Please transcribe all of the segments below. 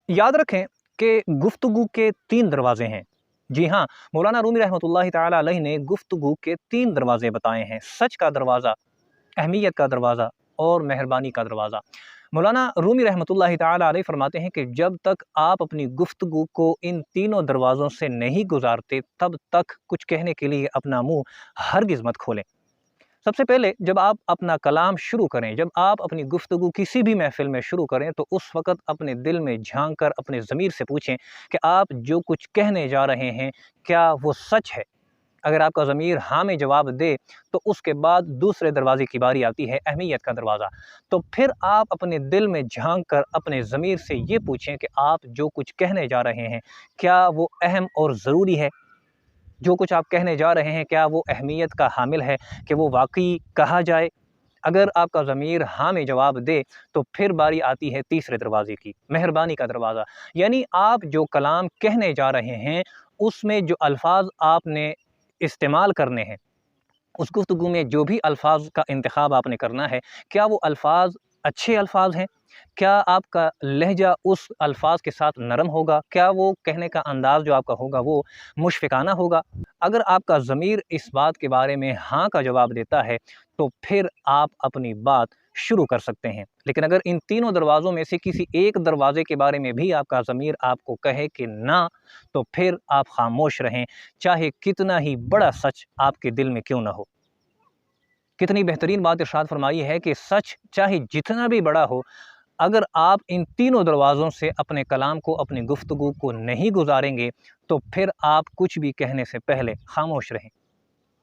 याद रखें कि गुफ्तगू के 3 दरवाज़े हैं। जी हाँ, मौलाना रूमी रहमतुल्लाहि ताला अलैह ने गुफ्तगू के 3 दरवाज़े बताए हैं। सच का दरवाज़ा, अहमियत का दरवाज़ा और मेहरबानी का दरवाज़ा। मौलाना रूमी रहमतुल्लाहि ताला अलैह फरमाते हैं कि जब तक आप अपनी गुफ्तगू को इन तीनों दरवाज़ों से नहीं गुज़ारते, तब तक कुछ कहने के लिए अपना मुँह हरगिज़ मत खोलें। सबसे पहले जब आप अपना कलाम शुरू करें, जब आप अपनी गुफ्तगू किसी भी महफ़िल में शुरू करें, तो उस वक़्त अपने दिल में झाँक कर अपने ज़मीर से पूछें कि आप जो कुछ कहने जा रहे हैं, क्या वो सच है? अगर आपका ज़मीर हाँ में जवाब दे, तो उसके बाद दूसरे दरवाज़े की बारी आती है, अहमियत का दरवाज़ा। तो फिर आप अपने दिल में झाँक कर अपने ज़मीर से ये पूछें कि आप जो कुछ कहने जा रहे हैं, क्या वो अहम और ज़रूरी है? जो कुछ आप कहने जा रहे हैं, क्या वो अहमियत का हामिल है कि वो वाक़ई कहा जाए? अगर आपका ज़मीर हाँ में जवाब दे, तो फिर बारी आती है तीसरे दरवाज़े की, मेहरबानी का दरवाज़ा। यानी आप जो कलाम कहने जा रहे हैं, उसमें जो अल्फ़ाज़ आपने इस्तेमाल करने हैं, उस गुफ्तगू में जो भी अल्फ़ाज़ का इंतख़ाब आपने करना है, क्या वो अल्फ़ाज़ अच्छे अल्फ़ाज़ हैं? क्या आपका लहजा उस अल्फ़ाज़ के साथ नरम होगा? क्या वो कहने का अंदाज़ जो आपका होगा वो मुशफ़िक़ाना होगा? अगर आपका ज़मीर इस बात के बारे में हाँ का जवाब देता है, तो फिर आप अपनी बात शुरू कर सकते हैं। लेकिन अगर इन तीनों दरवाज़ों में से किसी एक दरवाज़े के बारे में भी आपका ज़मीर आपको कहे कि ना, तो फिर आप ख़ामोश रहें, चाहे कितना ही बड़ा सच आपके दिल में क्यों ना हो। कितनी बेहतरीन बात इरशाद फ़रमाई है कि सच चाहे जितना भी बड़ा हो, अगर आप इन तीनों दरवाज़ों से अपने कलाम को, अपनी गुफ्तगू को नहीं गुज़ारेंगे, तो फिर आप कुछ भी कहने से पहले ख़ामोश रहें।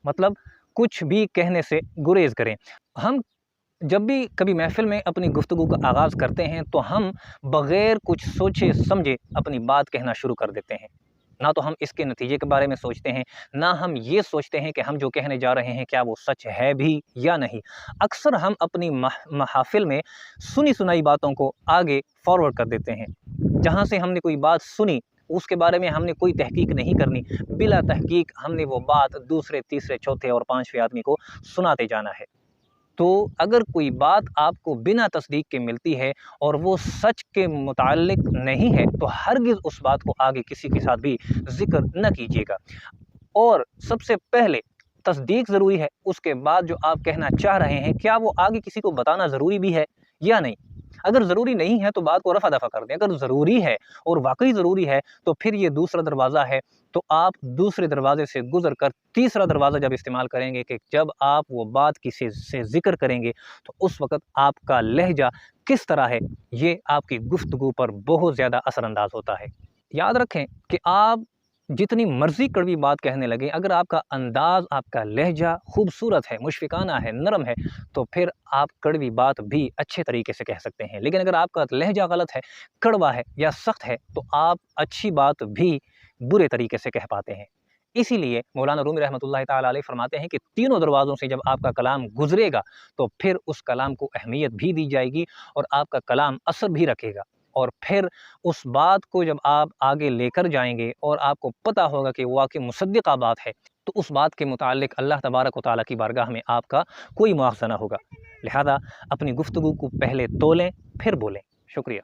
मतलब कुछ भी कहने से गुरेज़ करें। हम जब भी कभी महफ़िल में अपनी गुफ्तगू का आगाज़ करते हैं, तो हम बग़ैर कुछ सोचे-समझे अपनी बात कहना शुरू कर देते हैं। ना तो हम इसके नतीजे के बारे में सोचते हैं, ना हम ये सोचते हैं कि हम जो कहने जा रहे हैं, क्या वो सच है भी या नहीं। अक्सर हम अपनी महाफ़िल में सुनी-सुनाई बातों को आगे फ़ॉरवर्ड कर देते हैं। जहाँ से हमने कोई बात सुनी, उसके बारे में हमने कोई तहक़ीक़ नहीं करनी, बिला तहक़ीक़ हमने वो बात दूसरे, तीसरे, चौथे और 5वें आदमी को सुनाते जाना है। तो अगर कोई बात आपको बिना तस्दीक के मिलती है और वो सच के मुताल्लिक नहीं है, तो हरगिज़ उस बात को आगे किसी के साथ भी ज़िक्र न कीजिएगा। और सबसे पहले तस्दीक ज़रूरी है, उसके बाद जो आप कहना चाह रहे हैं, क्या वो आगे किसी को बताना ज़रूरी भी है या नहीं? अगर ज़रूरी नहीं है, तो बात को रफ़ा-दफ़ा कर दें। अगर ज़रूरी है और वाक़ई ज़रूरी है, तो फिर ये दूसरा दरवाज़ा है, तो आप दूसरे दरवाज़े से गुज़र कर तीसरा दरवाज़ा जब इस्तेमाल करेंगे कि जब आप वो बात किसी से ज़िक्र करेंगे, तो उस वक़्त आपका लहजा किस तरह है, ये आपकी गुफ्तगू पर बहुत ज़्यादा असरअंदाज़ होता है। याद रखें कि आप जितनी मर्ज़ी कड़वी बात कहने लगें, अगर आपका अंदाज़, आपका लहजा खूबसूरत है, मुशफ़िक़ाना है, नरम है, तो फिर आप कड़वी बात भी अच्छे तरीके से कह सकते हैं। लेकिन अगर आपका लहजा गलत है, कड़वा है या सख्त है, तो आप अच्छी बात भी बुरे तरीके से कह पाते हैं। इसीलिए मौलाना रूमी रहमतुल्लाहि ताला अलैह फ़रमाते हैं कि तीनों दरवाज़ों से जब आपका कलाम गुज़रेगा, तो फिर उस कलाम को अहमियत भी दी जाएगी और आपका कलाम असर भी रखेगा। और फिर उस बात को जब आप आगे लेकर जाएँगे और आपको पता होगा कि वाक़ई मुसद्दिक़ा बात है, तो उस बात के मुताल्लिक़ अल्लाह तबारक व तआला की बारगाह में आपका कोई मुआख़ज़ा ना होगा। लिहाज़ा अपनी गुफ्तगू को पहले तोलें, फिर बोलें। शुक्रिया।